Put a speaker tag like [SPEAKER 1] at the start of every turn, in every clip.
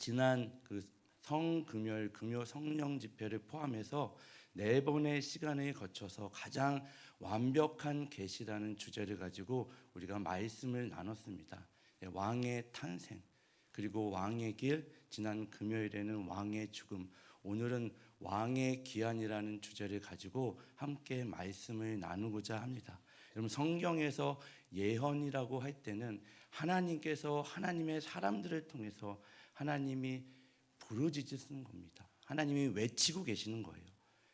[SPEAKER 1] 지난 그 성금요일 금요 성령 집회를 포함해서 4번의 시간을 거쳐서 가장 완벽한 계시라는 주제를 가지고 우리가 말씀을 나눴습니다. 왕의 탄생, 그리고 왕의 길, 지난 금요일에는 왕의 죽음, 오늘은 왕의 기한이라는 주제를 가지고 함께 말씀을 나누고자 합니다. 여러분, 성경에서 예언이라고 할 때는 하나님께서 하나님의 사람들을 통해서 하나님이 부르짖으신 겁니다. 하나님이 외치고 계시는 거예요.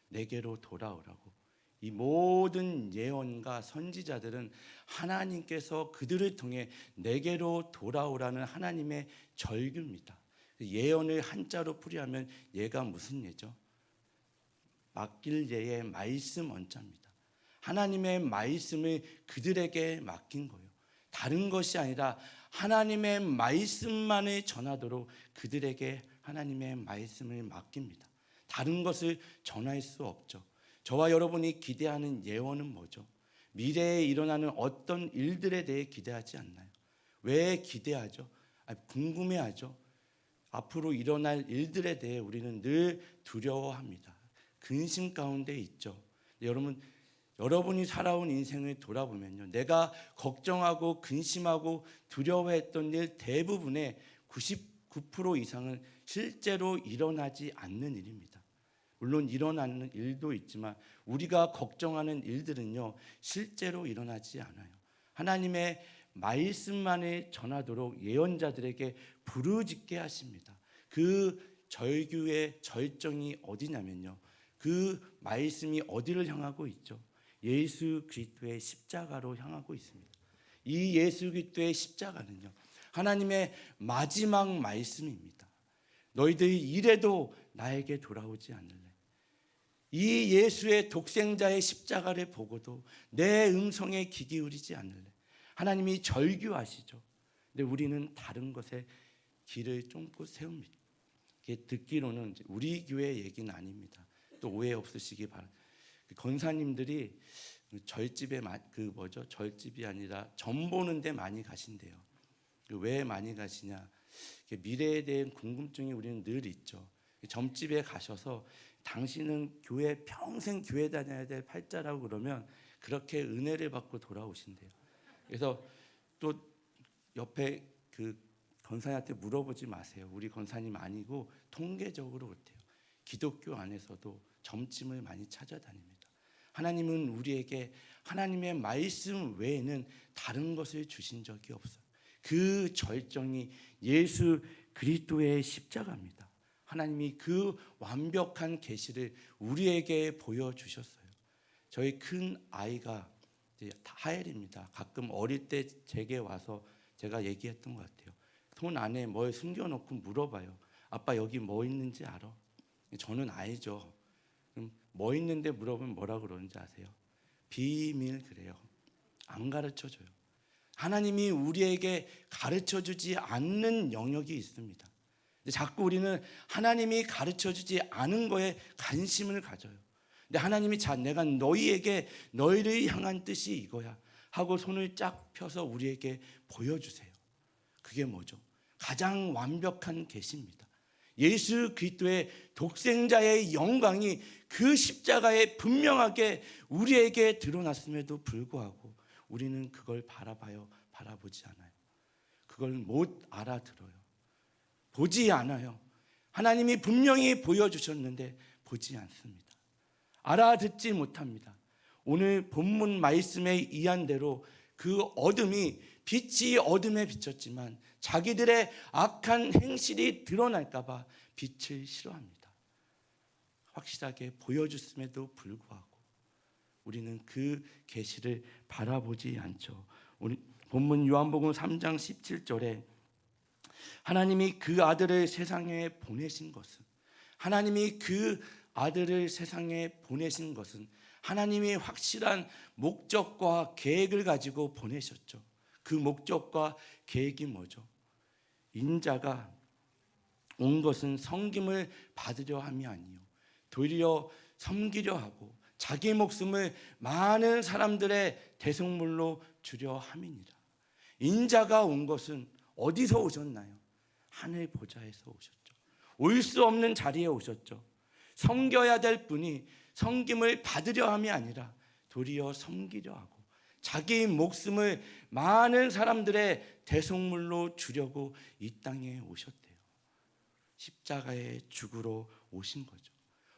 [SPEAKER 1] 내게로 돌아오라고. 이 모든 예언과 선지자들은 하나님께서 그들을 통해 내게로 돌아오라는 하나님의 절규입니다. 예언을 한자로 풀이하면 얘가 무슨 예죠? 맡길 예의 말씀 원자입니다. 하나님의 말씀을 그들에게 맡긴 거예요. 다른 것이 아니라 하나님의 말씀만을 전하도록 그들에게 하나님의 말씀을 맡깁니다. 다른 것을 전할 수 없죠. 저와 여러분이 기대하는 예언은 뭐죠? 미래에 일어나는 어떤 일들에 대해 기대하지 않나요? 왜 기대하죠? 궁금해하죠. 앞으로 일어날 일들에 대해 우리는 늘 두려워합니다. 근심 가운데 있죠. 여러분이 살아온 인생을 돌아보면요, 내가 걱정하고 근심하고 두려워했던 일 대부분의 99% 이상은 실제로 일어나지 않는 일입니다. 물론 일어나는 일도 있지만 우리가 걱정하는 일들은요, 실제로 일어나지 않아요. 하나님의 말씀만을 전하도록 예언자들에게 부르짖게 하십니다. 그 절규의 절정이 어디냐면요, 그 말씀이 어디를 향하고 있죠? 예수 그리스도의 십자가로 향하고 있습니다. 이 예수 그리스도의 십자가는요, 하나님의 마지막 말씀입니다. 너희들이 이래도 나에게 돌아오지 않을래. 이 예수의 독생자의 십자가를 보고도 내 음성에 귀 기울이지 않을래. 하나님이 절규하시죠. 근데 우리는 다른 것에 귀를 쫑긋 세웁니다. 듣기로는 우리 교회 얘기는 아닙니다. 또 오해 없으시기 바랍니다. 권사님들이 절집에 절집이 아니라 점 보는 데 많이 가신대요. 왜 많이 가시냐? 미래에 대한 궁금증이 우리는 늘 있죠. 점집에 가셔서 당신은 평생 교회 다녀야 될 팔자라고 그러면 그렇게 은혜를 받고 돌아오신대요. 그래서 또 옆에 그 권사님한테 물어보지 마세요. 우리 권사님 아니고 통계적으로 그렇대요. 기독교 안에서도 점집을 많이 찾아다닙니다. 하나님은 우리에게 하나님의 말씀 외에는 다른 것을 주신 적이 없어요. 그 절정이 예수 그리스도의 십자가입니다. 하나님이 그 완벽한 계시를 우리에게 보여주셨어요. 저희 큰 아이가 하엘입니다. 가끔 어릴 때 제게 와서 제가 얘기했던 것 같아요. 손 안에 뭘 숨겨놓고 물어봐요. 아빠 여기 뭐 있는지 알아? 저는 알죠. 그럼 뭐 있는데 물어보면 뭐라 그러는지 아세요? 비밀 그래요. 안 가르쳐줘요. 하나님이 우리에게 가르쳐주지 않는 영역이 있습니다. 근데 자꾸 우리는 하나님이 가르쳐주지 않은 거에 관심을 가져요. 근데 하나님이 내가 너희를 향한 뜻이 이거야 하고 손을 쫙 펴서 우리에게 보여주세요. 그게 뭐죠? 가장 완벽한 계시입니다. 예수 그리스도의 독생자의 영광이 그 십자가에 분명하게 우리에게 드러났음에도 불구하고 우리는 그걸 바라보지 않아요. 그걸 못 알아들어요. 보지 않아요. 하나님이 분명히 보여주셨는데 보지 않습니다. 알아듣지 못합니다. 오늘 본문 말씀에 의한 대로 그 어둠이 빛이 어둠에 비쳤지만 자기들의 악한 행실이 드러날까 봐 빛을 싫어합니다. 확실하게 보여줬음에도 불구하고 우리는 그 계시를 바라보지 않죠. 우리 본문 요한복음 3장 17절에 하나님이 그 아들을 세상에 보내신 것은 하나님이 확실한 목적과 계획을 가지고 보내셨죠. 그 목적과 계획이 뭐죠? 인자가 온 것은 섬김을 받으려 함이 아니요 도리어 섬기려 하고 자기 목숨을 많은 사람들의 대속물로 주려 함이니라. 인자가 온 것은 어디서 오셨나요? 하늘 보좌에서 오셨죠. 올 수 없는 자리에 오셨죠. 섬겨야 될 분이 섬김을 받으려 함이 아니라 도리어 섬기려 하고 자기 목숨을 많은 사람들의 대속물로 주려고 이 땅에 오셨대요. 십자가에 죽으러 오신 거죠.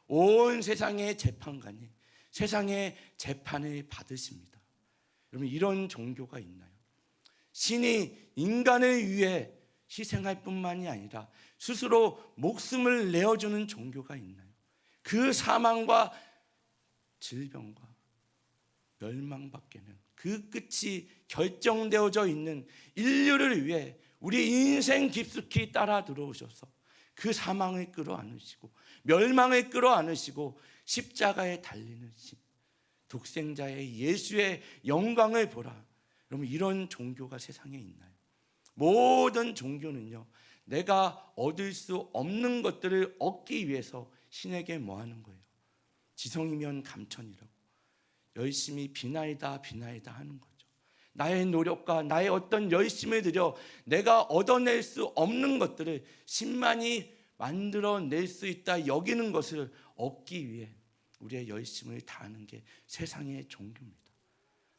[SPEAKER 1] 온 세상의 재판관이 세상의 재판을 받으십니다. 여러분, 이런 종교가 있나요? 신이 인간을 위해 희생할 뿐만이 아니라 스스로 목숨을 내어주는 종교가 있나요? 그 사망과 질병과 멸망밖에는 그 끝이 결정되어져 있는 인류를 위해 우리 인생 깊숙이 따라 들어오셔서 그 사망을 끌어안으시고 멸망을 끌어안으시고 십자가에 달리는 독생자의 예수의 영광을 보라. 여러분, 이런 종교가 세상에 있나요? 모든 종교는요, 내가 얻을 수 없는 것들을 얻기 위해서 신에게 뭐 하는 거예요? 지성이면 감천이라고 열심히 비나이다 하는 거죠. 나의 노력과 나의 어떤 열심을 들여 내가 얻어낼 수 없는 것들을 신만이 만들어낼 수 있다 여기는 것을 얻기 위해 우리의 열심을 다하는 게 세상의 종교입니다.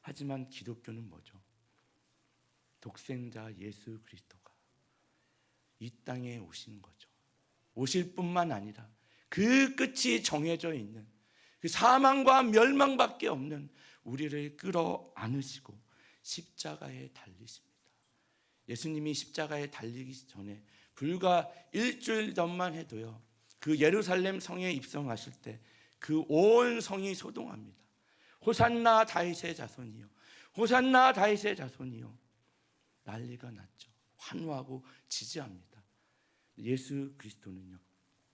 [SPEAKER 1] 하지만 기독교는 뭐죠? 독생자 예수 그리스도가 이 땅에 오신 거죠. 오실 뿐만 아니라 그 끝이 정해져 있는 그 사망과 멸망밖에 없는 우리를 끌어안으시고 십자가에 달리십니다. 예수님이 십자가에 달리기 전에 불과 일주일 전만 해도요, 그 예루살렘 성에 입성하실 때 그 온 성이 소동합니다. 호산나 다윗의 자손이요, 호산나 다윗의 자손이요, 난리가 났죠. 환호하고 지지합니다. 예수 그리스도는요,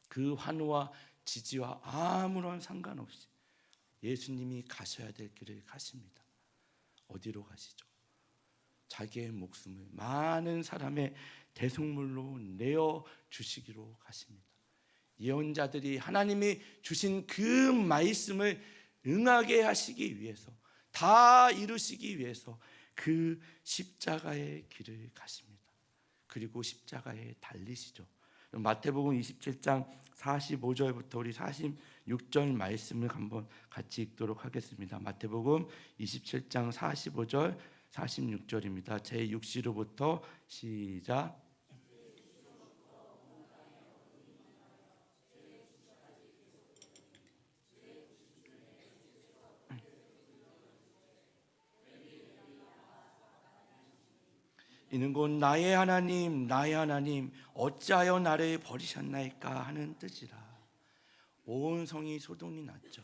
[SPEAKER 1] 그 환호와 지지와 아무런 상관없이 예수님이 가셔야 될 길을 가십니다. 어디로 가시죠? 자기의 목숨을 많은 사람의 대속물로 내어 주시기로 가십니다. 예언자들이 하나님이 주신 그 말씀을 응하게 하시기 위해서, 다 이루시기 위해서 그 십자가의 길을 가십니다. 그리고 십자가에 달리시죠. 마태복음 27장 45절부터 우리 46절 말씀을 한번 같이 읽도록 하겠습니다. 마태복음 27장 45절 46절입니다. 제6시로부터 시작. 이는 곧 나의 하나님 나의 하나님 어찌하여 나를 버리셨나이까 하는 뜻이라. 온 성이 소동이 났죠.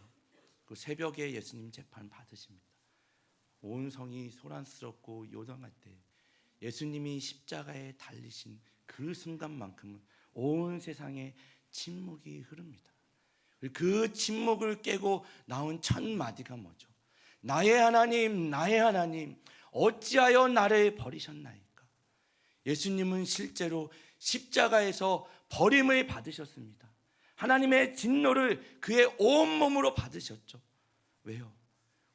[SPEAKER 1] 그 새벽에 예수님 재판 받으십니다. 온 성이 소란스럽고 요동할 때 예수님이 십자가에 달리신 그 순간만큼은 온 세상에 침묵이 흐릅니다. 그 침묵을 깨고 나온 첫 마디가 뭐죠? 나의 하나님 어찌하여 나를 버리셨나이까. 예수님은 실제로 십자가에서 버림을 받으셨습니다. 하나님의 진노를 그의 온몸으로 받으셨죠. 왜요?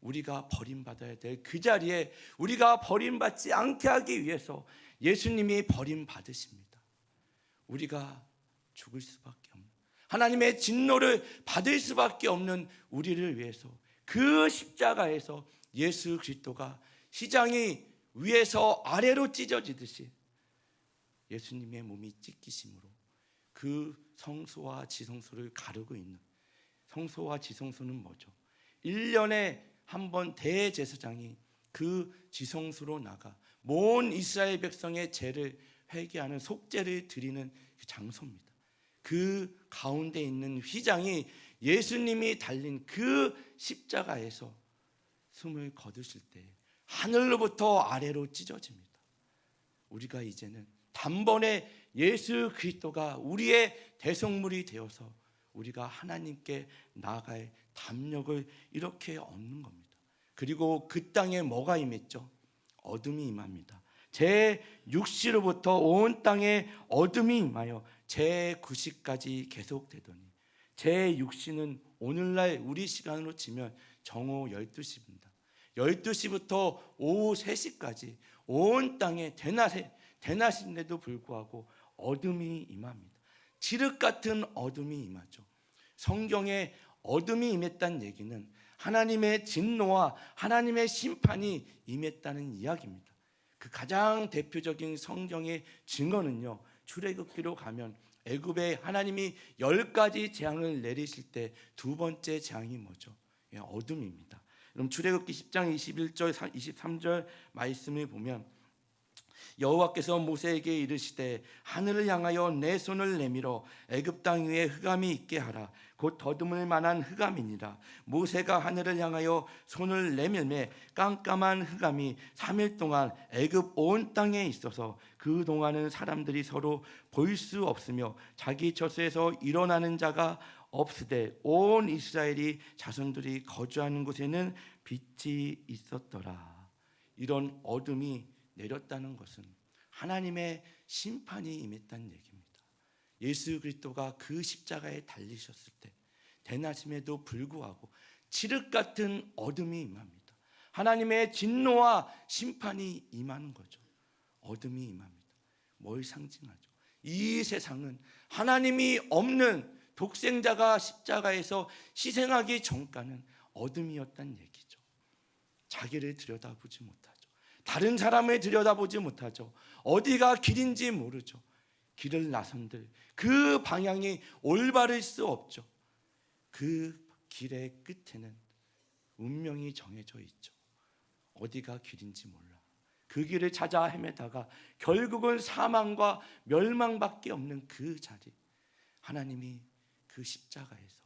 [SPEAKER 1] 우리가 버림받아야 될 그 자리에 우리가 버림받지 않게 하기 위해서 예수님이 버림받으십니다. 우리가 죽을 수밖에 없는, 하나님의 진노를 받을 수밖에 없는 우리를 위해서 그 십자가에서 예수 그리스도가 휘장이 위에서 아래로 찢어지듯이 예수님의 몸이 찢기심으로 그 성소와 지성소를 가르고 있는, 성소와 지성소는 뭐죠? 1년에 한 번 대제사장이 그 지성소로 나가 온 이스라엘 백성의 죄를 회개하는 속죄를 드리는 그 장소입니다. 그 가운데 있는 휘장이 예수님이 달린 그 십자가에서 숨을 거두실 때 하늘로부터 아래로 찢어집니다. 우리가 이제는 단번에 예수 그리스도가 우리의 대속물이 되어서 우리가 하나님께 나아갈 담력을 이렇게 얻는 겁니다. 그리고 그 땅에 뭐가 임했죠? 어둠이 임합니다. 제6시로부터 온 땅에 어둠이 임하여 제9시까지 계속되더니, 제6시는 오늘날 우리 시간으로 치면 정오 12시입니다. 12시부터 오후 3시까지 온 땅에 대낮인데도 불구하고 어둠이 임합니다. 칠흑 같은 어둠이 임하죠. 성경에 어둠이 임했다는 얘기는 하나님의 진노와 하나님의 심판이 임했다는 이야기입니다. 그 가장 대표적인 성경의 증거는요, 출애굽기로 가면 애굽에 하나님이 10가지 재앙을 내리실 때 두 번째 재앙이 뭐죠? 어둠입니다. 그럼 출애굽기 10장 21절 23절 말씀을 보면 여호와께서 모세에게 이르시되 하늘을 향하여 내 손을 내밀어 애굽 땅 위에 흑암이 있게 하라. 곧 더듬을 만한 흑암이니라. 모세가 하늘을 향하여 손을 내밀매 깜깜한 흑암이 3일 동안 애굽 온 땅에 있어서 그 동안은 사람들이 서로 볼 수 없으며 자기 젖에서 일어나는 자가 없으되 온 이스라엘이 자손들이 거주하는 곳에는 빛이 있었더라. 이런 어둠이 내렸다는 것은 하나님의 심판이 임했다는 얘기입니다. 예수 그리스도가 그 십자가에 달리셨을 때 대낮임에도 불구하고 칠흑 같은 어둠이 임합니다. 하나님의 진노와 심판이 임하는 거죠. 어둠이 임합니다. 뭘 상징하죠? 이 세상은 하나님이 없는 독생자가 십자가에서 희생하기 전까는 어둠이었다는 얘기죠. 자기를 들여다보지 못하죠. 다른 사람을 들여다보지 못하죠. 어디가 길인지 모르죠. 길을 나선들 그 방향이 올바를 수 없죠. 그 길의 끝에는 운명이 정해져 있죠. 어디가 길인지 몰라. 그 길을 찾아 헤매다가 결국은 사망과 멸망밖에 없는 그 자리, 하나님이 그 십자가에서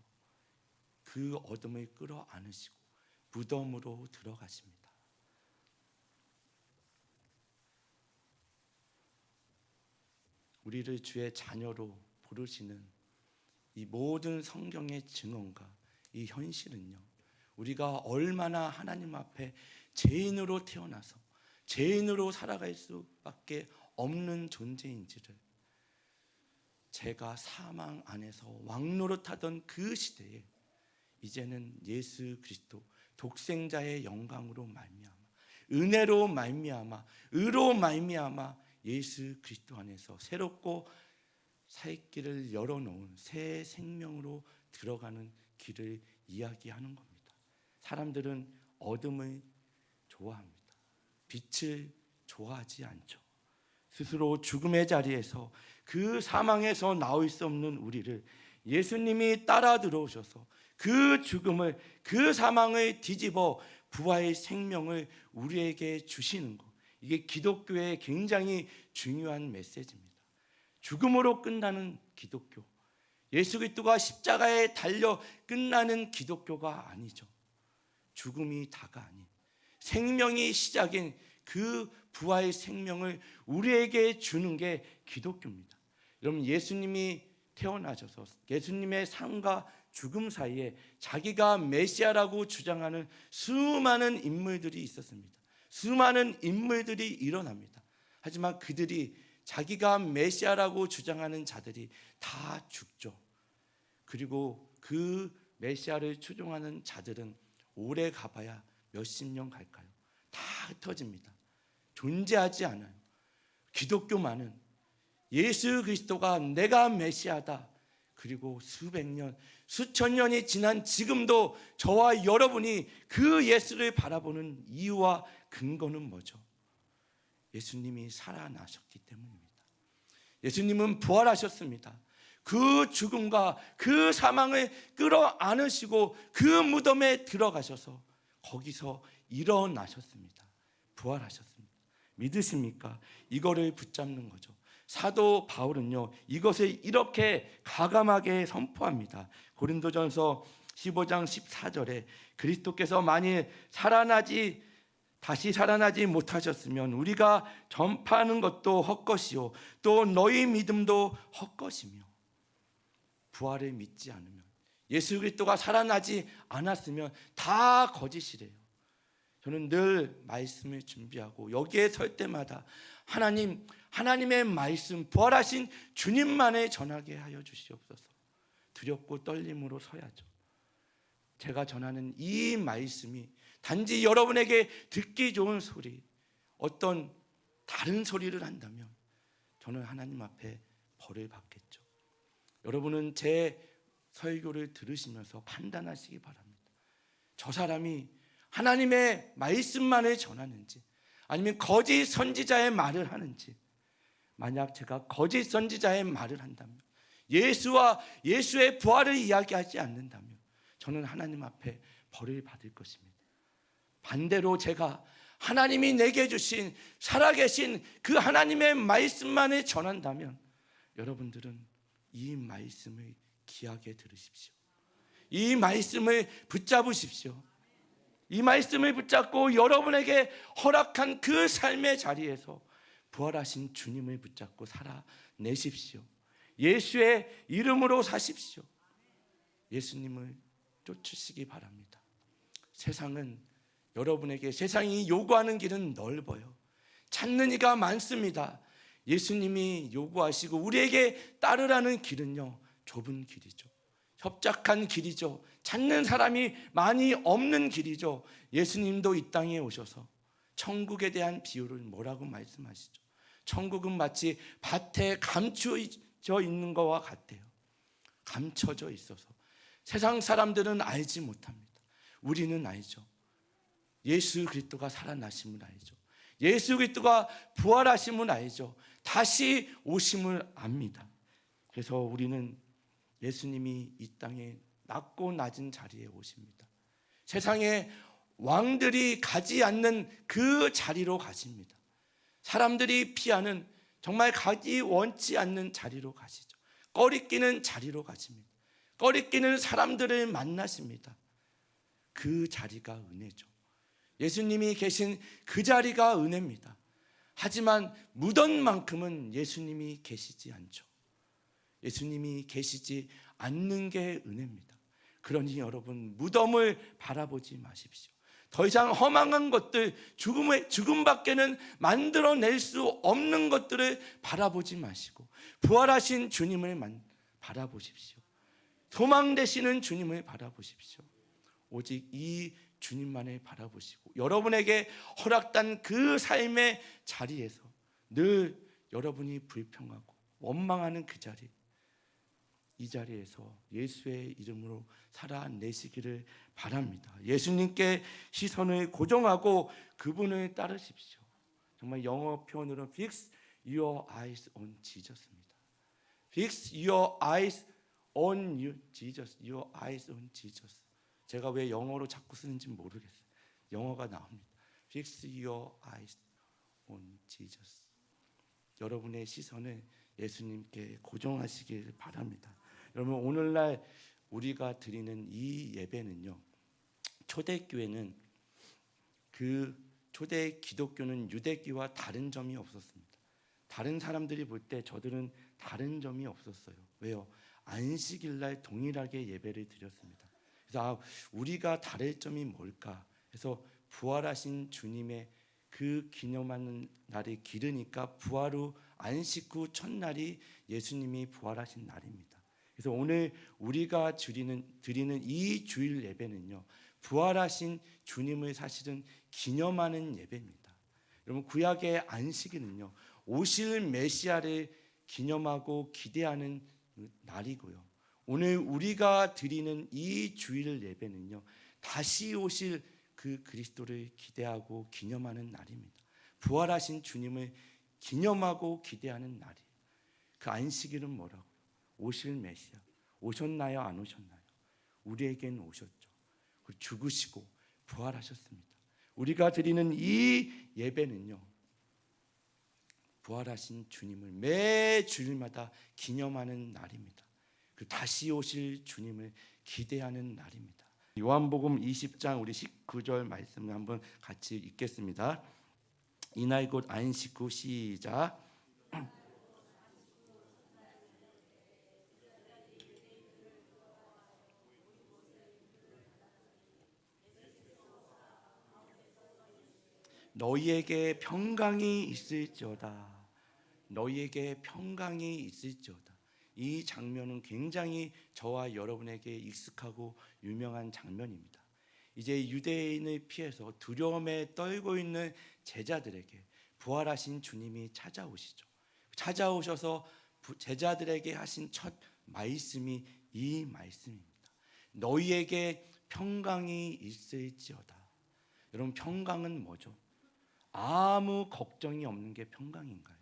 [SPEAKER 1] 그 어둠을 끌어안으시고 무덤으로 들어가십니다. 우리를 주의 자녀로 부르시는 이 모든 성경의 증언과 이 현실은요, 우리가 얼마나 하나님 앞에 죄인으로 태어나서 죄인으로 살아갈 수밖에 없는 존재인지를, 제가 사망 안에서 왕노릇하던 그 시대에 이제는 예수 그리스도 독생자의 영광으로 말미암아, 은혜로 말미암아, 의로 말미암아 예수 그리스도 안에서 새롭고 살 길을 열어놓은 새 생명으로 들어가는 길을 이야기하는 겁니다. 사람들은 어둠을 좋아합니다. 빛을 좋아하지 않죠. 스스로 죽음의 자리에서 그 사망에서 나올 수 없는 우리를 예수님이 따라 들어오셔서 그 죽음을, 그 사망을 뒤집어 부활의 생명을 우리에게 주시는 것, 이게 기독교의 굉장히 중요한 메시지입니다. 죽음으로 끝나는 기독교, 예수 그리스도가 십자가에 달려 끝나는 기독교가 아니죠. 죽음이 다가 아닌 생명이 시작인 그 부활의 생명을 우리에게 주는 게 기독교입니다. 여러분, 예수님이 태어나셔서 예수님의 삶과 죽음 사이에 자기가 메시아라고 주장하는 수많은 인물들이 있었습니다. 수많은 인물들이 일어납니다. 하지만 그들이, 자기가 메시아라고 주장하는 자들이 다 죽죠. 그리고 그 메시아를 추종하는 자들은 오래 가봐야 몇십 년 갈까요? 다 흩어집니다. 존재하지 않아요. 기독교만은 예수 그리스도가 내가 메시아다, 그리고 수백 년, 수천 년이 지난 지금도 저와 여러분이 그 예수를 바라보는 이유와 근거는 뭐죠? 예수님이 살아나셨기 때문입니다. 예수님은 부활하셨습니다. 그 죽음과 그 사망을 끌어안으시고 그 무덤에 들어가셔서 거기서 일어나셨습니다. 부활하셨습니다. 믿으십니까? 이거를 붙잡는 거죠. 사도 바울은요, 이것을 이렇게 가감하게 선포합니다. 고린도전서 15장 14절에 그리스도께서 만일 다시 살아나지 못하셨으면 우리가 전파하는 것도 헛것이요 또 너희 믿음도 헛것이며, 부활을 믿지 않으면, 예수 그리스도가 살아나지 않았으면 다 거짓이래요. 저는 늘 말씀을 준비하고 여기에 설 때마다 하나님의 말씀, 부활하신 주님만을 전하게 하여 주시옵소서. 두렵고 떨림으로 서야죠. 제가 전하는 이 말씀이 단지 여러분에게 듣기 좋은 소리, 어떤 다른 소리를 한다면 저는 하나님 앞에 벌을 받겠죠. 여러분은 제 설교를 들으시면서 판단하시기 바랍니다. 저 사람이 하나님의 말씀만을 전하는지 아니면 거짓 선지자의 말을 하는지, 만약 제가 거짓 선지자의 말을 한다면, 예수와 예수의 부활을 이야기하지 않는다면 저는 하나님 앞에 벌을 받을 것입니다. 반대로 제가 하나님이 내게 주신 살아계신 그 하나님의 말씀만을 전한다면 여러분들은 이 말씀을 귀하게 들으십시오. 이 말씀을 붙잡으십시오. 이 말씀을 붙잡고 여러분에게 허락한 그 삶의 자리에서 부활하신 주님을 붙잡고 살아내십시오. 예수의 이름으로 사십시오. 예수님을 쫓으시기 바랍니다. 세상은 여러분에게, 세상이 요구하는 길은 넓어요. 찾는 이가 많습니다. 예수님이 요구하시고 우리에게 따르라는 길은요, 좁은 길이죠. 협착한 길이죠. 찾는 사람이 많이 없는 길이죠. 예수님도 이 땅에 오셔서 천국에 대한 비유를 뭐라고 말씀하시죠? 천국은 마치 밭에 감춰져 있는 것과 같대요. 감춰져 있어서 세상 사람들은 알지 못합니다. 우리는 알죠. 예수 그리스도가 살아나심을 알죠. 예수 그리스도가 부활하심을 알죠. 다시 오심을 압니다. 그래서 우리는 예수님이 이 땅에 낮고 낮은 자리에 오십니다. 세상에 왕들이 가지 않는 그 자리로 가십니다. 사람들이 피하는, 정말 가기 원치 않는 자리로 가시죠. 꺼리끼는 자리로 가십니다. 꺼리끼는 사람들을 만나십니다. 그 자리가 은혜죠. 예수님이 계신 그 자리가 은혜입니다. 하지만 무덤만큼은 예수님이 계시지 않죠. 예수님이 계시지 않는 게 은혜입니다. 그러니 여러분, 무덤을 바라보지 마십시오. 더 이상 허망한 것들, 죽음밖에는 만들어낼 수 없는 것들을 바라보지 마시고 부활하신 주님을 바라보십시오. 소망 되시는 주님을 바라보십시오. 오직 이 주님만을 바라보시고 여러분에게 허락된 그 삶의 자리에서 늘 여러분이 불평하고 원망하는 그 자리, 이 자리에서 예수의 이름으로 살아내시기를 바랍니다. 예수님께 시선을 고정하고 그분을 따르십시오. 정말 영어 표현으로 Fix your eyes on Jesus입니다. Fix your eyes on Jesus. Your eyes on Jesus. 제가 왜 영어로 자꾸 쓰는지 모르겠어요. 영어가 나옵니다. Fix your eyes on Jesus. 여러분의 시선을 예수님께 고정하시길 바랍니다. 여러분, 오늘날 우리가 드리는 이 예배는요, 초대교회는 초대 기독교는 유대교와 다른 점이 없었습니다. 다른 사람들이 볼 때 저들은 다른 점이 없었어요. 왜요? 안식일날 동일하게 예배를 드렸습니다. 그래서 우리가 다를 점이 뭘까? 그래서 부활하신 주님의 그 기념하는 날이 길으니까 부활 후 안식 후 첫날이 예수님이 부활하신 날입니다. 그래서 오늘 우리가 드리는 이 주일 예배는요, 부활하신 주님을 사실은 기념하는 예배입니다. 여러분, 구약의 안식일은요, 오실 메시아를 기념하고 기대하는 날이고요, 오늘 우리가 드리는 이 주일 예배는요, 다시 오실 그 그리스도를 기대하고 기념하는 날입니다. 부활하신 주님을 기념하고 기대하는 날이에요. 그 안식일은 뭐라고요? 오실 메시아. 오셨나요? 안 오셨나요? 우리에겐 오셨죠. 죽으시고 부활하셨습니다. 우리가 드리는 이 예배는요, 부활하신 주님을 매 주일마다 기념하는 날입니다. 다시 오실 주님을 기대하는 날입니다. 요한복음 20장 우리 19절 말씀을 한번 같이 읽겠습니다. 이날 곧 안식 후, 시작. 너희에게 평강이 있을지어다. 너희에게 평강이 있을지어다. 이 장면은 굉장히 저와 여러분에게 익숙하고 유명한 장면입니다. 이제 유대인을 피해서 두려움에 떨고 있는 제자들에게 부활하신 주님이 찾아오시죠. 찾아오셔서 제자들에게 하신 첫 말씀이 이 말씀입니다. 너희에게 평강이 있을지어다. 여러분, 평강은 뭐죠? 아무 걱정이 없는 게 평강인가요?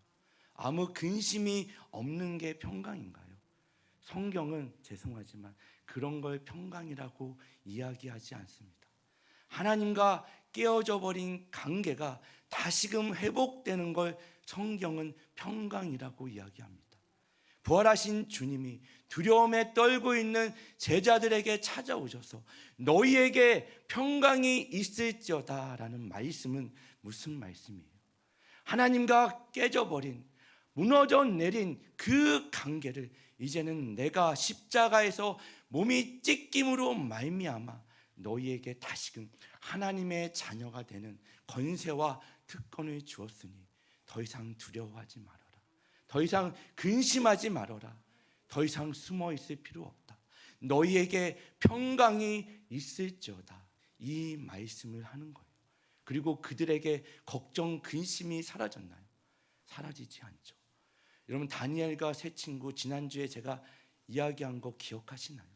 [SPEAKER 1] 아무 근심이 없는 게 평강인가요? 성경은 죄송하지만 그런 걸 평강이라고 이야기하지 않습니다. 하나님과 깨어져 버린 관계가 다시금 회복되는 걸 성경은 평강이라고 이야기합니다. 부활하신 주님이 두려움에 떨고 있는 제자들에게 찾아오셔서 너희에게 평강이 있을지어다 라는 말씀은 무슨 말씀이에요? 하나님과 깨져버린, 무너져 내린 그 관계를 이제는 내가 십자가에서 몸이 찢김으로 말미암아 너희에게 다시금 하나님의 자녀가 되는 권세와 특권을 주었으니 더 이상 두려워하지 말아라. 더 이상 근심하지 말아라. 더 이상 숨어 있을 필요 없다. 너희에게 평강이 있을지어다. 이 말씀을 하는 거예요. 그리고 그들에게 걱정, 근심이 사라졌나요? 사라지지 않죠. 여러분, 다니엘과 세 친구 지난주에 제가 이야기한 거 기억하시나요?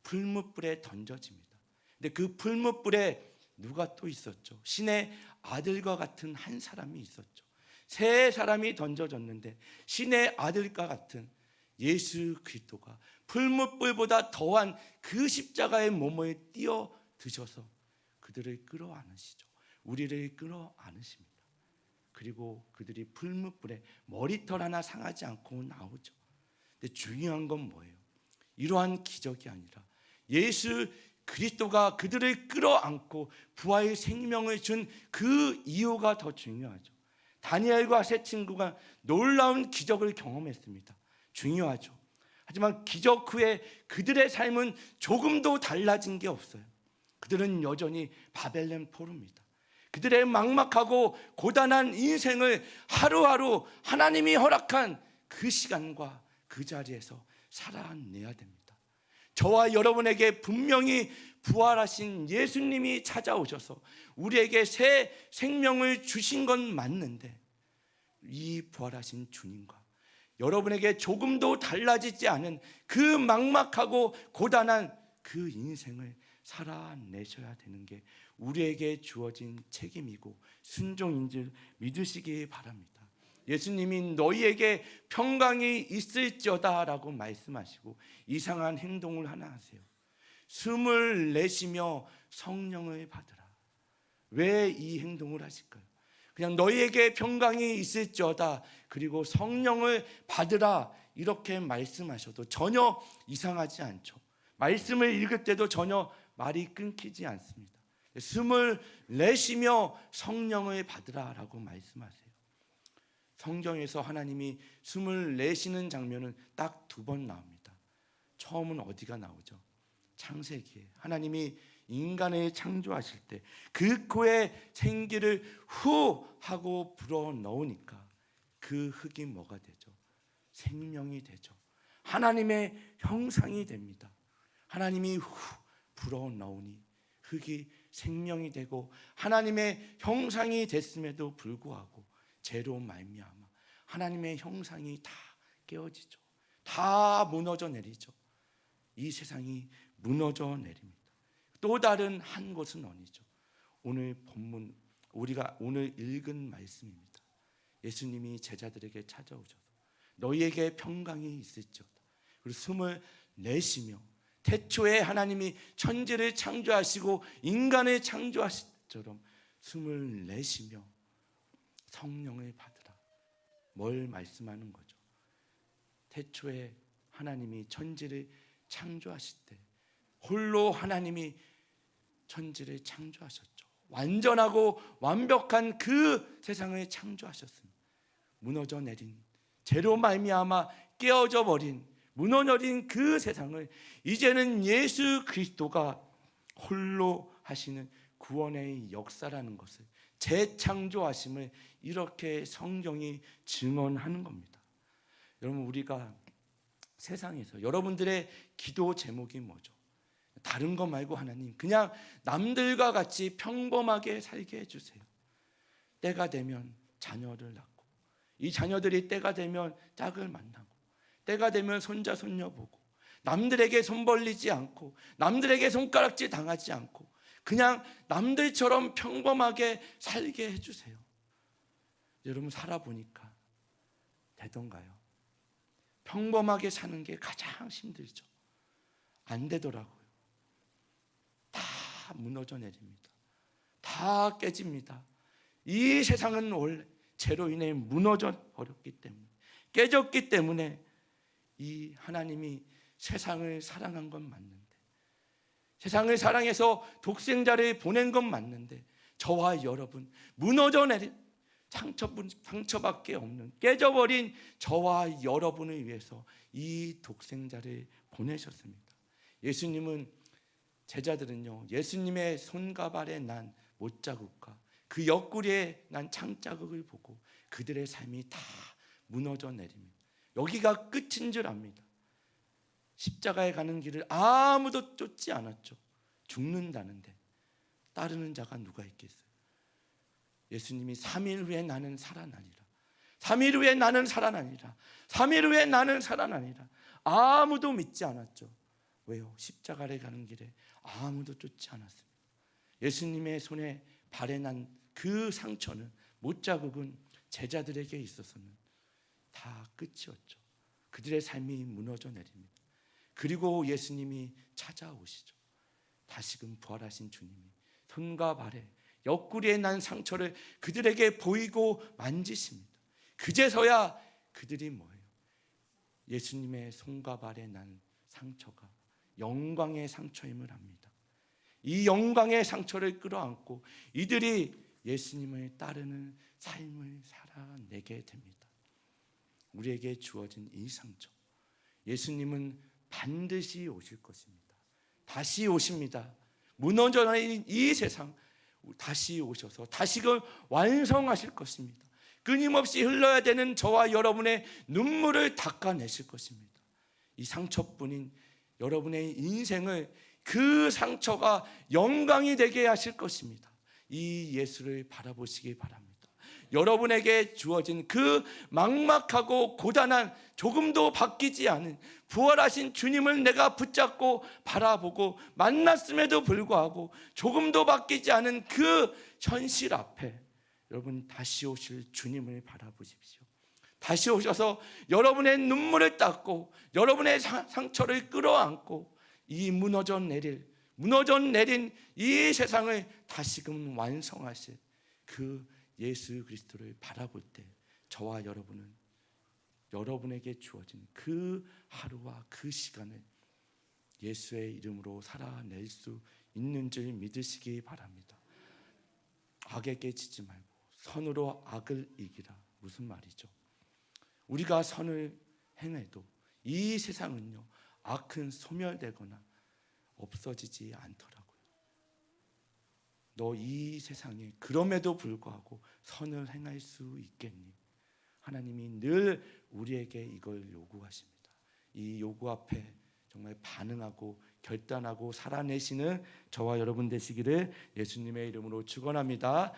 [SPEAKER 1] 풀무불에 던져집니다. 근데 그 풀무불에 누가 또 있었죠? 신의 아들과 같은 한 사람이 있었죠. 세 사람이 던져졌는데 신의 아들과 같은 예수 그리스도가 풀무불보다 더한 그 십자가의 몸을 띄어 드셔서 그들을 끌어안으시죠. 우리를 끌어안으십니다. 그리고 그들이 풀무불에 머리털 하나 상하지 않고 나오죠. 근데 중요한 건 뭐예요? 이러한 기적이 아니라 예수 그리스도가 그들을 끌어안고 부활의 생명을 준 그 이유가 더 중요하죠. 다니엘과 세 친구가 놀라운 기적을 경험했습니다. 중요하죠. 하지만 기적 후에 그들의 삶은 조금도 달라진 게 없어요. 그들은 여전히 바벨론 포로입니다. 그들의 막막하고 고단한 인생을 하루하루 하나님이 허락한 그 시간과 그 자리에서 살아내야 됩니다. 저와 여러분에게 분명히 부활하신 예수님이 찾아오셔서 우리에게 새 생명을 주신 건 맞는데, 이 부활하신 주님과 여러분에게 조금도 달라지지 않은 그 막막하고 고단한 그 인생을 살아내셔야 되는 게 우리에게 주어진 책임이고 순종인 줄 믿으시기 바랍니다. 예수님이 너희에게 평강이 있을지어다 라고 말씀하시고 이상한 행동을 하나 하세요. 숨을 내쉬며 성령을 받으라. 왜 이 행동을 하실까요? 그냥 너희에게 평강이 있을지어다 그리고 성령을 받으라 이렇게 말씀하셔도 전혀 이상하지 않죠. 말씀을 읽을 때도 전혀 말이 끊기지 않습니다. 숨을 내쉬며 성령을 받으라 라고 말씀하세요. 성경에서 하나님이 숨을 내쉬는 장면은 딱 2번 나옵니다. 처음은 어디가 나오죠? 창세기에 하나님이 인간을 창조하실 때 그 코에 생기를 후 하고 불어넣으니까 그 흙이 뭐가 되죠? 생명이 되죠. 하나님의 형상이 됩니다. 하나님이 후 불어넣으니 흙이 생명이 되고 하나님의 형상이 됐음에도 불구하고 죄로 말미암아 하나님의 형상이 다 깨어지죠. 다 무너져 내리죠. 이 세상이 무너져 내립니다. 또 다른 한 곳은 어디죠? 오늘 본문 우리가 오늘 읽은 말씀입니다. 예수님이 제자들에게 찾아오셔서 너희에게 평강이 있을지어다. 그리고 숨을 내쉬며 태초에 하나님이 천지를 창조하시고 인간을 창조하신 것처럼 숨을 내쉬며 성령을 받으라. 뭘 말씀하는 거죠? 태초에 하나님이 천지를 창조하실 때 홀로 하나님이 천지를 창조하셨죠. 완전하고 완벽한 그 세상을 창조하셨습니다. 무너져 내린 죄로 말미암아 깨어져 버린 무너져 내린 그 세상을 이제는 예수 그리스도가 홀로 하시는 구원의 역사라는 것을 재창조하심을 이렇게 성경이 증언하는 겁니다. 여러분, 우리가 세상에서 여러분들의 기도 제목이 뭐죠? 다른 거 말고 하나님 그냥 남들과 같이 평범하게 살게 해주세요. 때가 되면 자녀를 낳고 이 자녀들이 때가 되면 짝을 만나고 때가 되면 손자 손녀 보고 남들에게 손 벌리지 않고 남들에게 손가락질 당하지 않고 그냥 남들처럼 평범하게 살게 해주세요. 여러분 살아보니까 되던가요? 평범하게 사는 게 가장 힘들죠. 안 되더라고요. 다 무너져 내립니다. 다 깨집니다. 이 세상은 원래 죄로 인해 무너져 버렸기 때문에, 깨졌기 때문에 이 하나님이 세상을 사랑한 건 맞는데, 세상을 사랑해서 독생자를 보낸 건 맞는데, 저와 여러분 무너져 내린 상처밖에 없는 깨져버린 저와 여러분을 위해서 이 독생자를 보내셨습니다. 예수님은, 제자들은요, 예수님의 손과 발에 난 못자국과 그 옆구리에 난 창자국을 보고 그들의 삶이 다 무너져 내립니다. 여기가 끝인 줄 압니다. 십자가에 가는 길을 아무도 쫓지 않았죠. 죽는다는데 따르는 자가 누가 있겠어요? 예수님이 3일 후에 나는 살아나리라, 3일 후에 나는 살아나리라, 3일 후에 나는 살아나리라. 아무도 믿지 않았죠. 왜요? 십자가를 가는 길에 아무도 쫓지 않았습니다. 예수님의 손에 발에 난 그 상처는, 못자국은 제자들에게 있어서는 다 끝이었죠. 그들의 삶이 무너져 내립니다. 그리고 예수님이 찾아오시죠. 다시금 부활하신 주님이 손과 발에 옆구리에 난 상처를 그들에게 보이고 만지십니다. 그제서야 그들이 뭐예요? 예수님의 손과 발에 난 상처가 영광의 상처임을 압니다. 이 영광의 상처를 끌어안고 이들이 예수님을 따르는 삶을 살아내게 됩니다. 우리에게 주어진 이 상처, 예수님은 반드시 오실 것입니다. 다시 오십니다. 무너져 내린 이 세상 다시 오셔서 다시금 완성하실 것입니다. 끊임없이 흘러야 되는 저와 여러분의 눈물을 닦아내실 것입니다. 이 상처뿐인 여러분의 인생을, 그 상처가 영광이 되게 하실 것입니다. 이 예수를 바라보시기 바랍니다. 여러분에게 주어진 그 막막하고 고단한, 조금도 바뀌지 않은 부활하신 주님을 내가 붙잡고 바라보고 만났음에도 불구하고 조금도 바뀌지 않은 그 현실 앞에 여러분 다시 오실 주님을 바라보십시오. 다시 오셔서 여러분의 눈물을 닦고 여러분의 상처를 끌어안고 이 무너져 내린 이 세상을 다시금 완성하실 그 예수 그리스도를 바라볼 때 저와 여러분은 여러분에게 주어진 그 하루와 그 시간을 예수의 이름으로 살아낼 수 있는 줄 믿으시기 바랍니다. 악에게 지지 말고 선으로 악을 이기라. 무슨 말이죠? 우리가 선을 행해도 이 세상은요, 악은 소멸되거나 없어지지 않더라고요. 너 이 세상에 그럼에도 불구하고 선을 행할 수 있겠니? 하나님이 늘 우리에게 이걸 요구하십니다. 이 요구 앞에 정말 반응하고 결단하고 살아내시는 저와 여러분 되시기를 예수님의 이름으로 축원합니다.